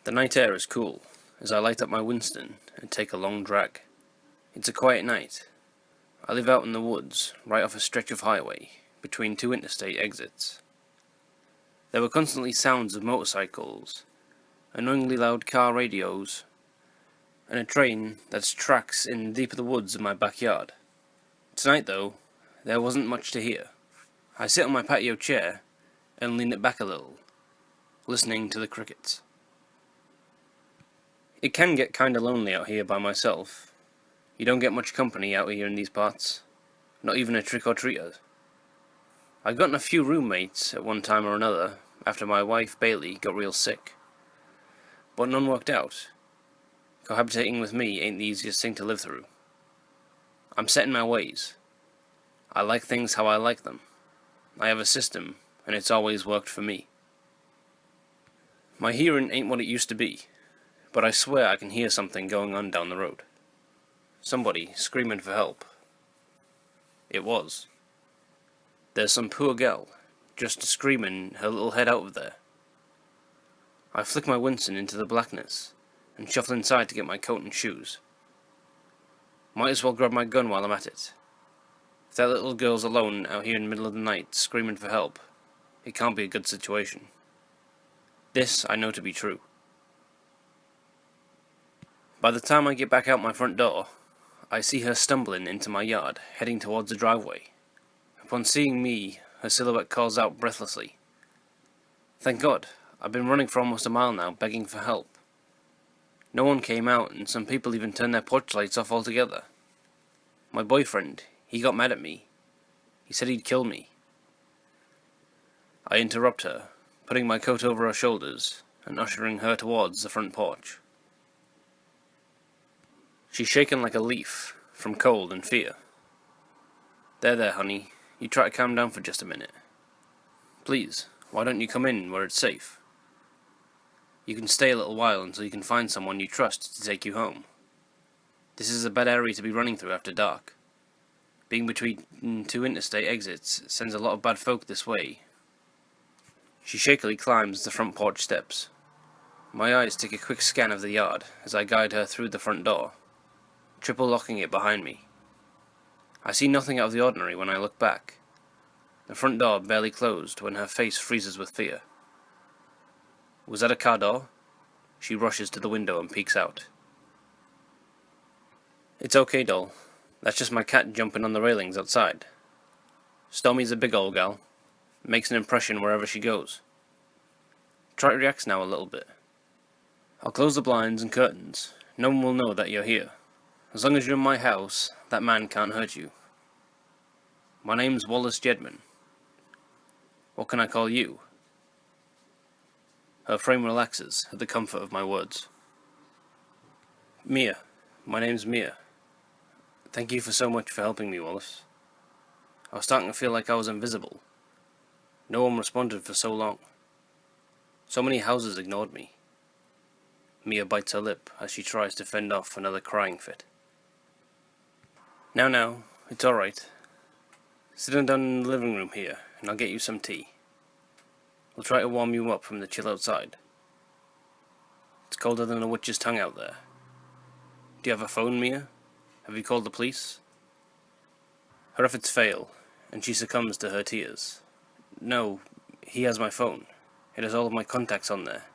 The night air is cool, as I light up my Winston and take a long drag. It's a quiet night. I live out in the woods, right off a stretch of highway, between two interstate exits. There were constantly sounds of motorcycles, annoyingly loud car radios, and a train that's tracks in deep of the woods in my backyard. Tonight, though, there wasn't much to hear. I sit on my patio chair and lean it back a little, listening to the crickets. It can get kinda lonely out here by myself. You don't get much company out here in these parts, not even a trick-or-treater. I got in a few roommates at one time or another after my wife Bailey got real sick, but none worked out. Cohabitating with me ain't the easiest thing to live through. I'm set in my ways. I like things how I like them. I have a system, and it's always worked for me. My hearing ain't what it used to be, but I swear I can hear something going on down the road. Somebody screaming for help. It was. There's some poor gal, just screaming her little head out of there. I flick my Winston into the blackness, and shuffle inside to get my coat and shoes. Might as well grab my gun while I'm at it. If that little girl's alone out here in the middle of the night screaming for help, it can't be a good situation. This I know to be true. By the time I get back out my front door, I see her stumbling into my yard, heading towards the driveway. Upon seeing me, her silhouette calls out breathlessly. Thank God, I've been running for almost a mile now, begging for help. No one came out, and some people even turned their porch lights off altogether. My boyfriend, he got mad at me. He said he'd kill me. I interrupt her, putting my coat over her shoulders, and ushering her towards the front porch. She's shaken like a leaf, from cold and fear. There, honey, you try to calm down for just a minute. Please, why don't you come in where it's safe? You can stay a little while until you can find someone you trust to take you home. This is a bad area to be running through after dark. Being between two interstate exits sends a lot of bad folk this way. She shakily climbs the front porch steps. My eyes take a quick scan of the yard as I guide her through the front door, triple locking it behind me. I see nothing out of the ordinary when I look back. The front door barely closed when her face freezes with fear. Was that a car door? She rushes to the window and peeks out. It's okay, doll. That's just my cat jumping on the railings outside. Stormy's a big old gal. Makes an impression wherever she goes. Try to relax now a little bit. I'll close the blinds and curtains. No one will know that you're here. As long as you're in my house, that man can't hurt you. My name's Wallace Jedman. What can I call you? Her frame relaxes at the comfort of my words. Mia. My name's Mia. Thank you for so much for helping me, Wallace. I was starting to feel like I was invisible. No one responded for so long. So many houses ignored me. Mia bites her lip as she tries to fend off another crying fit. Now, it's alright. Sit down in the living room here, and I'll get you some tea. We'll try to warm you up from the chill outside. It's colder than a witch's tongue out there. Do you have a phone, Mia? Have you called the police? Her efforts fail, and she succumbs to her tears. No, he has my phone. It has all of my contacts on there.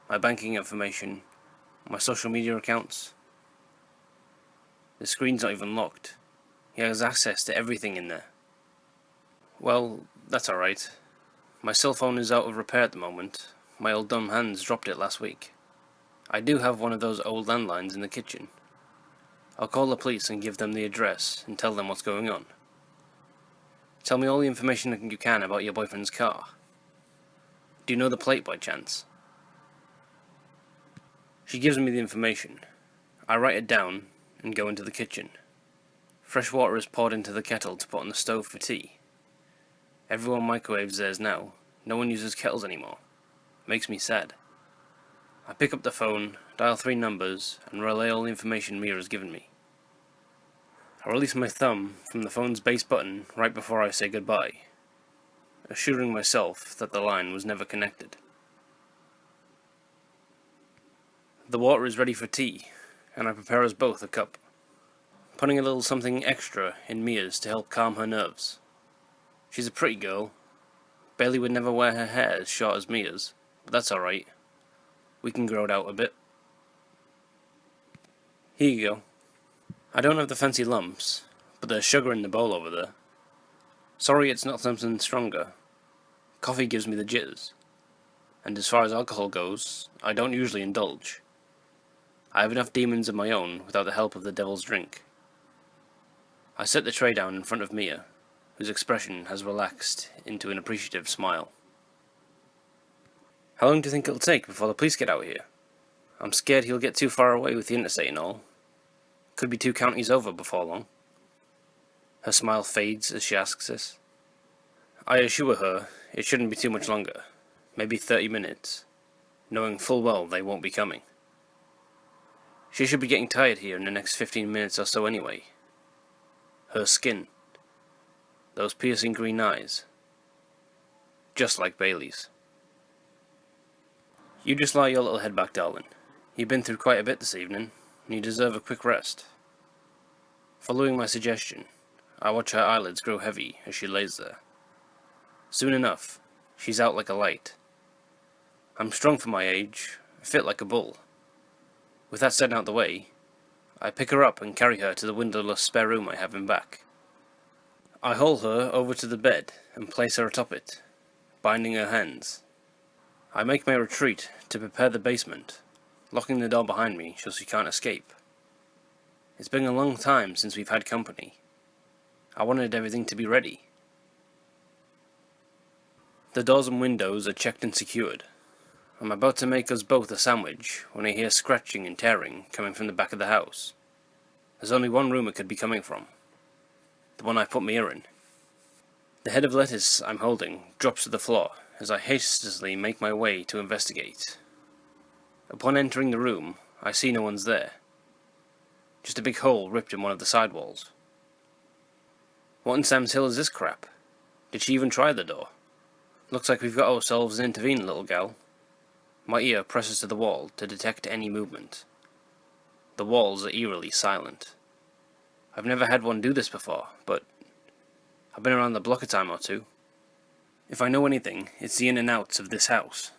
My banking information, my social media accounts. The screen's not even locked. He has access to everything in there. Well, that's alright. My cell phone is out of repair at the moment. My old dumb hands dropped it last week. I do have one of those old landlines in the kitchen. I'll call the police and give them the address and tell them what's going on. Tell me all the information you can about your boyfriend's car. Do you know the plate by chance? She gives me the information. I write it down and go into the kitchen. Fresh water is poured into the kettle to put on the stove for tea. Everyone microwaves theirs now. No one uses kettles anymore. Makes me sad. I pick up the phone, dial 3 numbers, and relay all the information Mia has given me. I release my thumb from the phone's base button right before I say goodbye, assuring myself that the line was never connected. The water is ready for tea, and I prepare us both a cup, putting a little something extra in Mia's to help calm her nerves. She's a pretty girl. Bailey would never wear her hair as short as Mia's, but that's alright. We can grow it out a bit. Here you go. I don't have the fancy lumps, but there's sugar in the bowl over there. Sorry it's not something stronger. Coffee gives me the jitters. And as far as alcohol goes, I don't usually indulge. I have enough demons of my own without the help of the devil's drink. I set the tray down in front of Mia, whose expression has relaxed into an appreciative smile. How long do you think it'll take before the police get out here? I'm scared he'll get too far away with the interstate and all. Could be 2 counties over before long. Her smile fades as she asks this. I assure her it shouldn't be too much longer, maybe 30 minutes, knowing full well they won't be coming. She should be getting tired here in the next 15 minutes or so anyway. Her skin, those piercing green eyes, just like Bailey's. You just lie your little head back, darling. You've been through quite a bit this evening, and you deserve a quick rest. Following my suggestion, I watch her eyelids grow heavy as she lays there. Soon enough, she's out like a light. I'm strong for my age, fit like a bull. With that said out the way, I pick her up and carry her to the windowless spare room I have in back. I haul her over to the bed and place her atop it, binding her hands. I make my retreat to prepare the basement, locking the door behind me so she can't escape. It's been a long time since we've had company. I wanted everything to be ready. The doors and windows are checked and secured. I'm about to make us both a sandwich when I hear scratching and tearing coming from the back of the house. There's only one room it could be coming from. The one I put Mia in. The head of lettuce I'm holding drops to the floor as I hastily make my way to investigate. Upon entering the room, I see no one's there. Just a big hole ripped in one of the sidewalls. What in Sam's Hill is this crap? Did she even try the door? Looks like we've got ourselves an intervening little gal. My ear presses to the wall to detect any movement. The walls are eerily silent. I've never had one do this before, but I've been around the block a time or two. If I know anything, it's the in and outs of this house.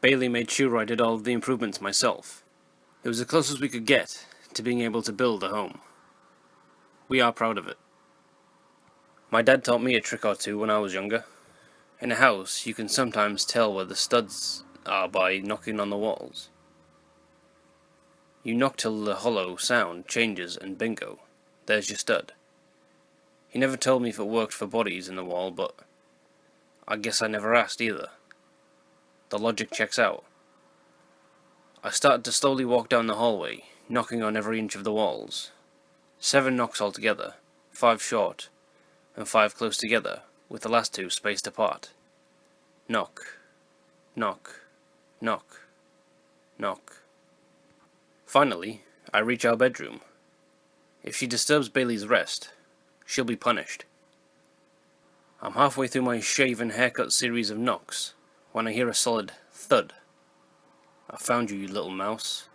Bailey made sure I did all of the improvements myself. It was the closest we could get to being able to build a home. We are proud of it. My dad taught me a trick or two when I was younger. In a house, you can sometimes tell where the studs are by knocking on the walls. You knock till the hollow sound changes and bingo, there's your stud. He never told me if it worked for bodies in the wall, but I guess I never asked either. The logic checks out. I started to slowly walk down the hallway, knocking on every inch of the walls. 7 knocks altogether, 5 short, and 5 close together, with the last 2 spaced apart. Knock, knock, knock, knock. Finally, I reach our bedroom. If she disturbs Bailey's rest, she'll be punished. I'm halfway through my shave and haircut series of knocks when I hear a solid thud. I found you, you little mouse.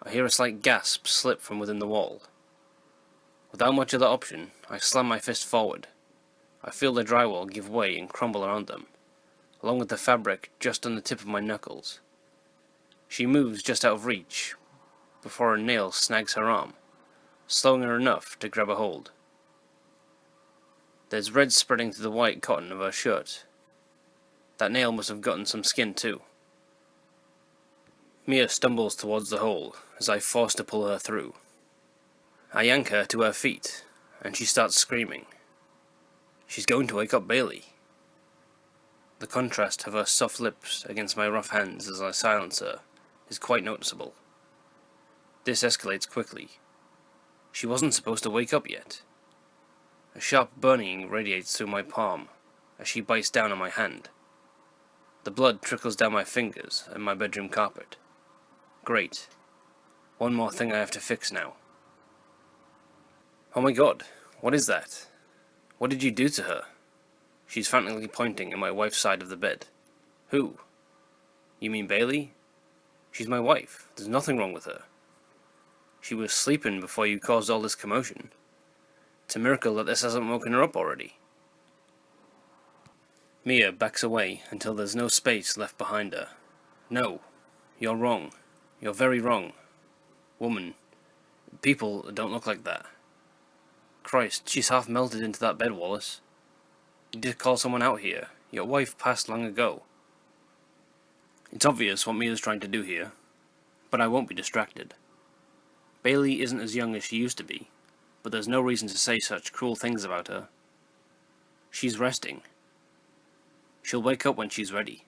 I hear a slight gasp slip from within the wall. Without much other option, I slam my fist forward. I feel the drywall give way and crumble around them, along with the fabric just on the tip of my knuckles. She moves just out of reach, before a nail snags her arm, slowing her enough to grab a hold. There's red spreading through the white cotton of her shirt. That nail must have gotten some skin too. Mia stumbles towards the hole as I force to pull her through. I yank her to her feet, and she starts screaming. She's going to wake up Bailey. The contrast of her soft lips against my rough hands as I silence her is quite noticeable. This escalates quickly. She wasn't supposed to wake up yet. A sharp burning radiates through my palm as she bites down on my hand. The blood trickles down my fingers and my bedroom carpet. Great. One more thing I have to fix now. Oh my god, what is that? What did you do to her? She's frantically pointing at my wife's side of the bed. Who? You mean Bailey? She's my wife. There's nothing wrong with her. She was sleeping before you caused all this commotion. It's a miracle that this hasn't woken her up already. Mia backs away until there's no space left behind her. No, you're wrong. You're very wrong. Woman, people don't look like that. Christ, she's half melted into that bed, Wallace. You did call someone out here. Your wife passed long ago. It's obvious what Mia's trying to do here, but I won't be distracted. Bailey isn't as young as she used to be, but there's no reason to say such cruel things about her. She's resting. She'll wake up when she's ready.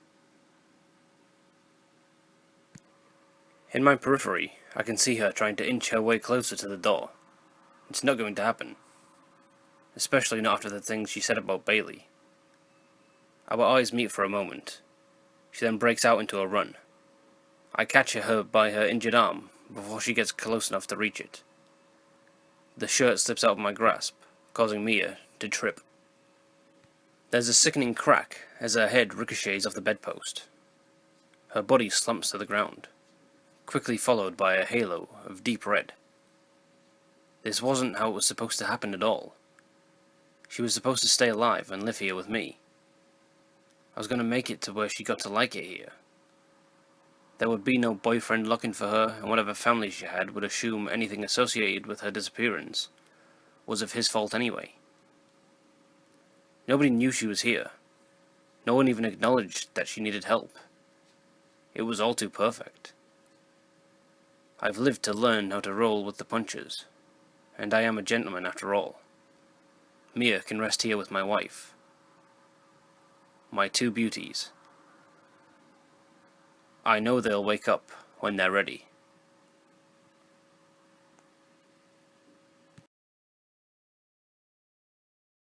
In my periphery, I can see her trying to inch her way closer to the door. It's not going to happen. Especially not after the things she said about Bailey. Our eyes meet for a moment. She then breaks out into a run. I catch her by her injured arm before she gets close enough to reach it. The shirt slips out of my grasp, causing Mia to trip. There's a sickening crack as her head ricochets off the bedpost. Her body slumps to the ground, quickly followed by a halo of deep red. This wasn't how it was supposed to happen at all. She was supposed to stay alive and live here with me. I was going to make it to where she got to like it here. There would be no boyfriend looking for her, and whatever family she had would assume anything associated with her disappearance was of his fault anyway. Nobody knew she was here. No one even acknowledged that she needed help. It was all too perfect. I've lived to learn how to roll with the punches, and I am a gentleman after all. Mia can rest here with my wife. My two beauties. I know they'll wake up when they're ready.